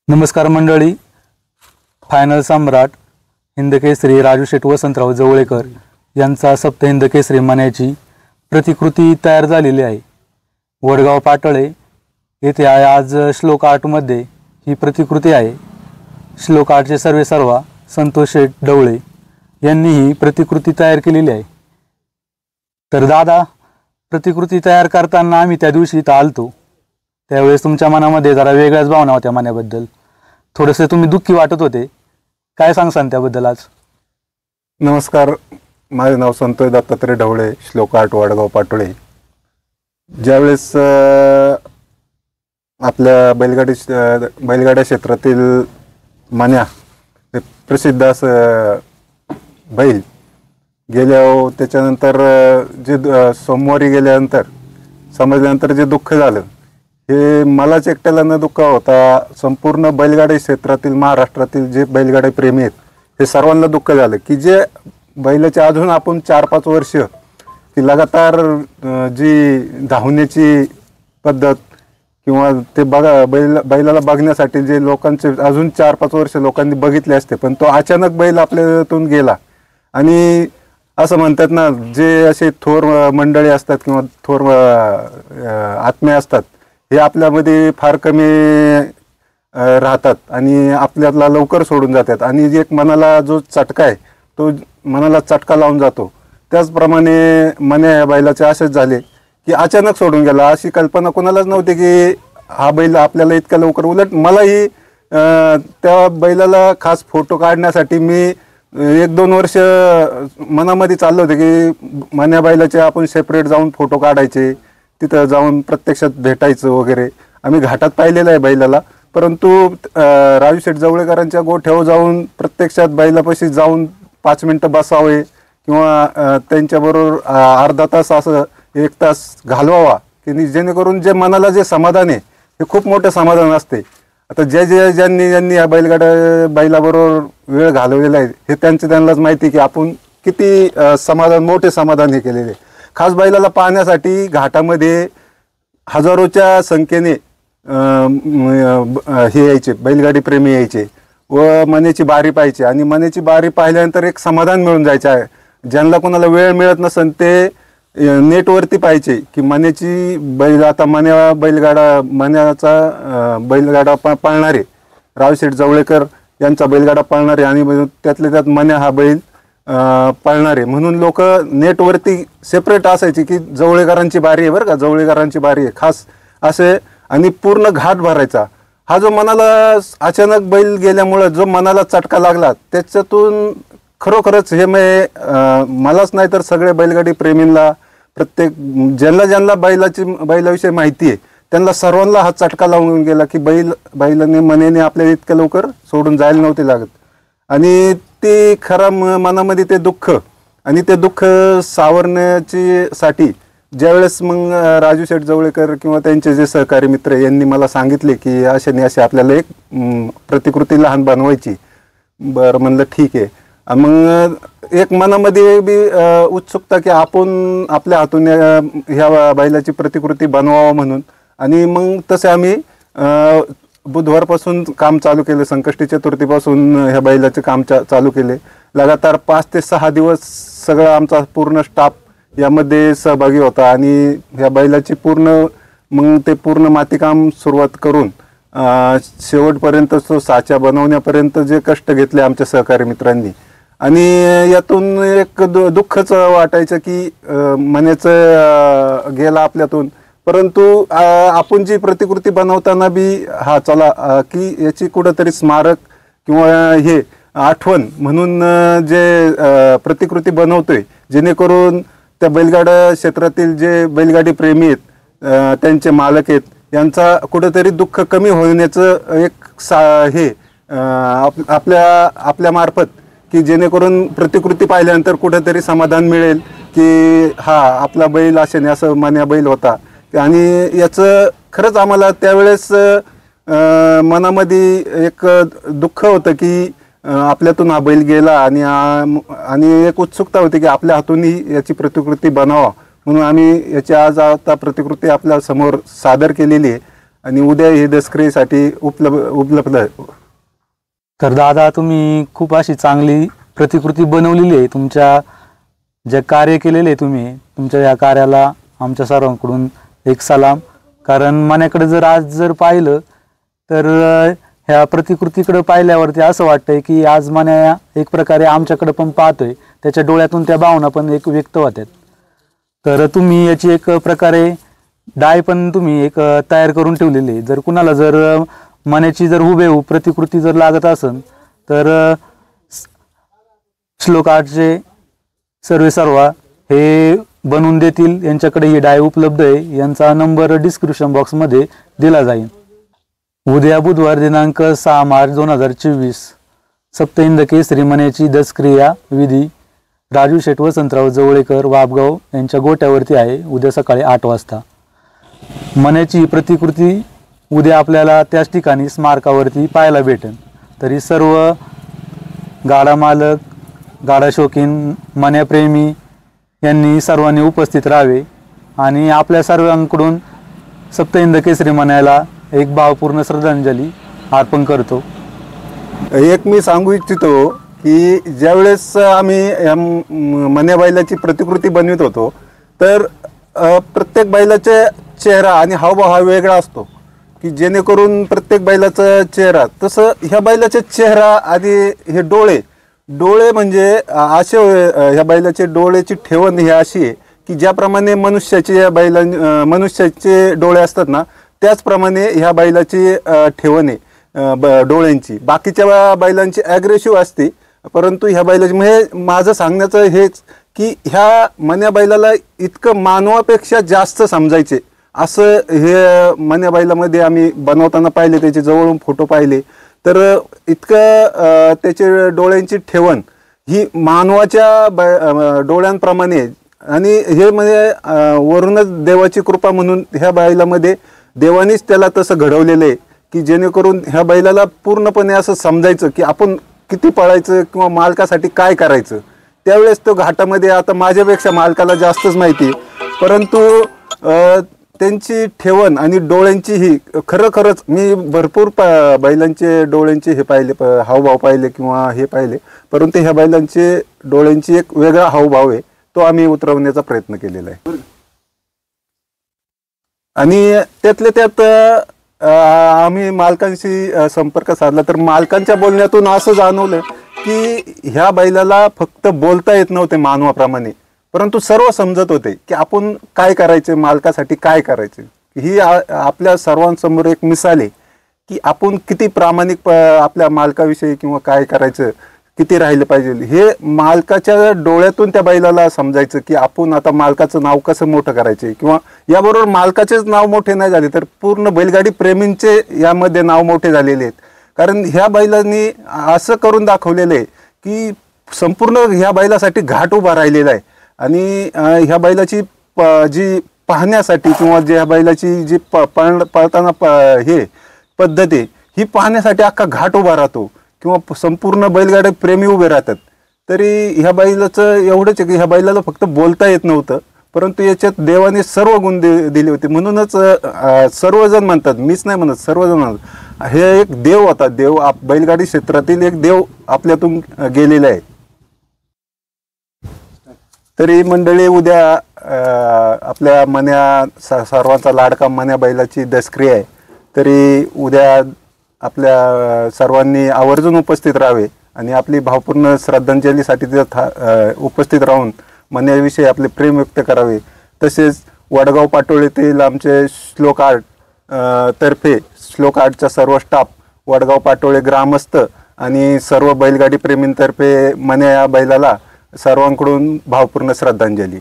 नमस्कार मंडळी. फायनल सम्राट हिंदकेसरी राजू शेठ वसंतराव जवळेकर यांचा सप्त हिंदकेसरी मान्याची प्रतिकृती तयार झालेली आहे. वडगाव पाटळे येथे आज श्लोक आर्टमध्ये ही प्रतिकृती आहे. श्लोक आर्टचे सर्वेसर्वा संतोष शेठ ढवळे यांनी ही प्रतिकृती तयार केलेली आहे. तर दादा, प्रतिकृती तयार करताना आम्ही त्या दिवशी इथं आलतो, त्यावेळेस तुमच्या मनामध्ये जरा वेगळ्याच भावना होत्या मान्याबद्दल. थोडेसे तुम्ही दुःखी वाटत होते, काय सांगसान त्याबद्दल आज? नमस्कार, माझे नाव संतोष दत्तात्रय ढवळे, श्लोक आर्ट वडगाव पाटोळे. ज्यावेळेस आपल्या बैलगाड्या क्षेत्रातील मान्या प्रसिद्ध असं बैल गेल्या त्याच्यानंतर जे सोमवारी गेल्यानंतर समजल्यानंतर जे दुःख झालं हे मलाच एकट्याला न दुःख होता, संपूर्ण बैलगाडी क्षेत्रातील महाराष्ट्रातील जे बैलगाडी प्रेमी आहेत हे सर्वांना दुःख झालं की जे बैलाचे अजून आपण 4-5 वर्ष की लगातार जी धावण्याची पद्धत किंवा ते बैलाला बघण्यासाठी जे लोकांचे अजून 4-5 वर्ष लोकांनी बघितले असते, पण तो अचानक बैल आपल्यातून गेला. आणि असं म्हणतात ना, जे असे थोर मंडळी असतात किंवा थोर आत्मे असतात हे आपल्यामध्ये फार कमी राहतात आणि आपल्याला लवकर सोडून जातात. आणि एक मनाला जो चटका आहे तो मनाला चटका लावून जातो. त्याचप्रमाणे मन्या या बैलाचे असेच झाले की अचानक सोडून गेला. अशी कल्पना कोणालाच नव्हती की हा बैल आपल्याला इतक्या लवकर. उलट मलाही त्या बैलाला खास फोटो काढण्यासाठी मी 1-2 वर्ष मनामध्ये चाललं होतं की मन्या बैलाचे आपण सेपरेट जाऊन फोटो काढायचे, तिथं जाऊन प्रत्यक्षात भेटायचं वगैरे. आम्ही घाटात पाहिलेलं आहे बैलाला, परंतु राजू शेठ जवळेकरांच्या गोठ्यावर जाऊन प्रत्यक्षात बैलापाशी जाऊन 5 मिनटं बसावे किंवा त्यांच्याबरोबर अर्धा तास असं 1 तास घालवावा की जेणेकरून जे मनाला जे समाधान आहे हे खूप मोठं समाधान असते. आता ज्यांनी या बैलाबरोबर वेळ घालवलेला आहे हे त्यांनाच माहिती की आपण किती मोठे समाधान हे केलेले. खास बैलाला पाहण्यासाठी घाटामध्ये हजारोच्या संख्येने हे यायचे, बैलगाडी प्रेमी यायचे व मन्याची बारी पाहायची. आणि मन्याची बारी पाहिल्यानंतर एक समाधान मिळून जायचं आहे. ज्यांना कोणाला वेळ मिळत नसेल ते नेटवरती पाहायचे की मन्याची आता मन्याचा बैलगाडा पाळणारे राव शेठ जवळेकर यांचा बैलगाडा पाळणारे आणि त्यातल्या त्यात मन्या हा बैल पाळणारे म्हणून लोक नेटवरती सेपरेट असायचे की जवळेकरांची बारी आहे बरं का, जवळेकरांची बारी आहे खास असे. आणि पूर्ण घाट भरायचा. हा जो मनाला अचानक बैल गेल्यामुळं जो मनाला चटका लागला त्याच्यातून खरोखरच हे मलाच नाही तर सगळे बैलगाडी प्रेमींना, प्रत्येक ज्यांना बैलाविषयी माहिती आहे त्यांना सर्वांना हा चटका लावून गेला की बैलाने मन्याने आपल्याला इतक्या लवकर सोडून जायला नव्हते लागत. आणि ते खरं मनामध्ये ते दुःख आणि ते दुःख सावरण्यासाठी ज्यावेळेस मग राजू शेठ जवळेकर किंवा त्यांचे जे सहकारी मित्र यांनी मला सांगितले की असे आपल्याला एक प्रतिकृती लहान बनवायची. बरं म्हणलं ठीक आहे. मग एक मनामध्ये बी उत्सुकता की आपण आपल्या हातून ह्या बैलाची प्रतिकृती बनवावं म्हणून. आणि मग तसे आम्ही बुधवारपासून काम चालू केले, संकष्टी चतुर्थीपासून ह्या बैलाचे काम चालू केले. लगातार 5 ते 6 दिवस सगळा आमचा पूर्ण स्टाफ यामध्ये सहभागी होता. आणि ह्या बैलाची पूर्ण मातीकाम सुरुवात करून शेवटपर्यंत तो साचा बनवण्यापर्यंत जे कष्ट घेतले आमच्या सहकारी मित्रांनी. आणि यातून एक दुःखच वाटायचं की मन्याचं गेला आपल्यातून. परंतु आपण जी प्रतिकृती बनवताना बी चला की याची कुठंतरी स्मारक किंवा हे आठवण म्हणून जे प्रतिकृती बनवतोय जेणेकरून त्या बैलगाडा क्षेत्रातील जे बैलगाडी प्रेमी आहेत, त्यांचे मालक आहेत, यांचा कुठंतरी दुःख कमी होण्याचं एक हे आपल्या मार्फत की जेणेकरून प्रतिकृती पाहिल्यानंतर कुठंतरी समाधान मिळेल की हा आपला बैल असं मन्या बैल होता. आणि याचं खरंच आम्हाला त्यावेळेस मनामध्ये एक दुःख होतं की आपल्यातून हा बैल गेला. आणि एक उत्सुकता होती की आपल्या हातूनही याची प्रतिकृती बनावा म्हणून आम्ही याची आज आता प्रतिकृती आपल्या समोर सादर केलेली आहे. आणि उद्या ही दसकरीसाठी उपलब्ध आहे. तर दादा, तुम्ही खूप अशी चांगली प्रतिकृती बनवलेली आहे. तुमच्या जे कार्य केलेले आहे तुम्ही, तुमच्या या कार्याला आमच्या सर्वांकडून एक सलाम. कारण मण्याकडे जर आज पाहिलं तर ह्या प्रतिकृतीकडे पाहिल्यावरती असं वाटतंय की आज मण्या एक प्रकारे आमच्याकडे पण पाहतोय, त्याच्या डोळ्यातून त्या भावना पण एक व्यक्त होतात. तर तुम्ही याची एक प्रकारे डाय पण तुम्ही एक तयार करून ठेवलेली आहे. जर कुणाला जर मण्याची जर हुबेहूब प्रतिकृती जर लागत असेल तर श्लोक आर्टचे सर्व हे बनवून देतील. यांच्याकडे ही डाय उपलब्ध आहे. यांचा नंबर डिस्क्रिप्शन बॉक्समध्ये दिला जाईल. उद्या बुधवार दिनांक 6 मार्च 2024 सप्तहिंद केसरी मण्याची दसक्रिया विधी राजू शेठ वसंतराव जवळेकर वापगाव यांच्या गोट्यावरती आहे. उद्या सकाळी 8 वाजता मण्याची प्रतिकृती उद्या आपल्याला त्याच ठिकाणी स्मारकावरती पाहायला भेटेल. तरी सर्व गाडा मालक, गाडा शौकीन, मण्याप्रेमी यांनी सर्वांनी उपस्थित राहावे आणि आपल्या सर्वांकडून सप्तहिंद केसरी मण्याला एक भावपूर्ण श्रद्धांजली अर्पण करतो. एक मी सांगू इच्छितो की ज्यावेळेस आम्ही मण्या बैलाची प्रतिकृती बनवित होतो तर प्रत्येक बैलाचा चेहरा आणि हावभाव हा वेगळा असतो की जेणेकरून प्रत्येक बैलाचा चेहरा, तसं ह्या बैलाचा चेहरा आणि हे डोळे म्हणजे असे, ह्या बैलाचे डोळ्याची ठेवण ही अशी आहे की ज्याप्रमाणे मनुष्याचे डोळे असतात ना, त्याचप्रमाणे ह्या बैलाची ठेवण आहे डोळ्यांची. बाकीच्या बैलांची ॲग्रेसिव्ह असते, परंतु ह्या बैलाची, म्हणजे माझं सांगण्याचं हेच की ह्या मण्या बैलाला इतकं मानवापेक्षा जास्त समजायचे असं हे मण्या बैलामध्ये आम्ही बनवताना पाहिले, त्याचे जवळून फोटो पाहिले तर इतकं त्याचे डोळ्यांची ठेवण ही मानवाच्या डोळ्यांप्रमाणे. आणि हे म्हणजे वरूनच देवाची कृपा म्हणून ह्या बैलामध्ये देवानीच त्याला तसं घडवलेलं आहे की जेणेकरून ह्या बैलाला पूर्णपणे असं समजायचं की आपण किती पळायचं किंवा मालकासाठी काय करायचं. त्यावेळेस तो घाटामध्ये, आता माझ्यापेक्षा मालकाला जास्तच माहिती, परंतु त्यांची ठेवण आणि डोळ्यांची ही खरंच मी भरपूर बैलांचे डोळ्यांचे हे पाहिले, हावभाव पाहिले किंवा हे पाहिले, परंतु ह्या बैलांचे डोळ्यांची एक वेगळा हावभाव आहे, तो आम्ही उतरवण्याचा प्रयत्न केलेला आहे. आणि त्यातल्या त्यात आम्ही मालकांशी संपर्क साधला तर मालकांच्या बोलण्यातून असं जाणवलं की ह्या बैलाला फक्त बोलता येत नव्हते मानवाप्रमाणे, परंतु सर्व समजत होते की आपण काय करायचे, मालकासाठी काय करायचे. ही आपल्या सर्वांसमोर एक मिसाल आहे की आपण किती प्रामाणिक आपल्या मालकाविषयी किंवा काय करायचं, किती राहिलं पाहिजे. हे मालकाच्या डोळ्यातून त्या बैलाला समजायचं की आपण आता मालकाचं नाव कसं मोठं करायचे, किंवा याबरोबर मालकाचेच नाव मोठे नाही झाले तर पूर्ण बैलगाडी प्रेमींचे यामध्ये नाव मोठे झालेले आहेत. कारण ह्या बैलांनी असं करून दाखवलेलं आहे की संपूर्ण ह्या बैलासाठी घाट उभा राहिलेला आहे. आणि ह्या बैलाची जी पाहण्यासाठी किंवा ह्या बैलाची जी पळताना हे पद्धत आहे ही पाहण्यासाठी अख्खा घाट उभा राहतो किंवा संपूर्ण बैलगाडी प्रेमी उभे राहतात. तरी ह्या बैलाचं एवढंच आहे की ह्या बैलाला फक्त बोलता येत नव्हतं, परंतु याच्यात देवाने सर्व गुण दिले होते. म्हणूनच सर्वजण म्हणतात, मीच नाही म्हणत, सर्वजण म्हणतात हे एक देव होता. देव बैलगाडी क्षेत्रातील एक देव आपल्यातून गेलेला आहे. तरी मंडळी, उद्या आपल्या मण्या सर्वांचा लाडका मण्या बैलाची दसक्रिया आहे. तरी उद्या आपल्या सर्वांनी आवर्जून उपस्थित राहावे आणि आपली भावपूर्ण श्रद्धांजलीसाठी तिथं उपस्थित राहून मण्याविषयी आपले प्रेम व्यक्त करावे. तसेच वडगाव पाटोळीतील आमचे श्लोक आर्ट तर्फे, श्लोक आर्टचा सर्व स्टाफ, वडगाव पाटोळे ग्रामस्थ आणि सर्व बैलगाडी प्रेमींतर्फे मण्या या बैलाला सर्वांकडून भावपूर्ण श्रद्धांजली.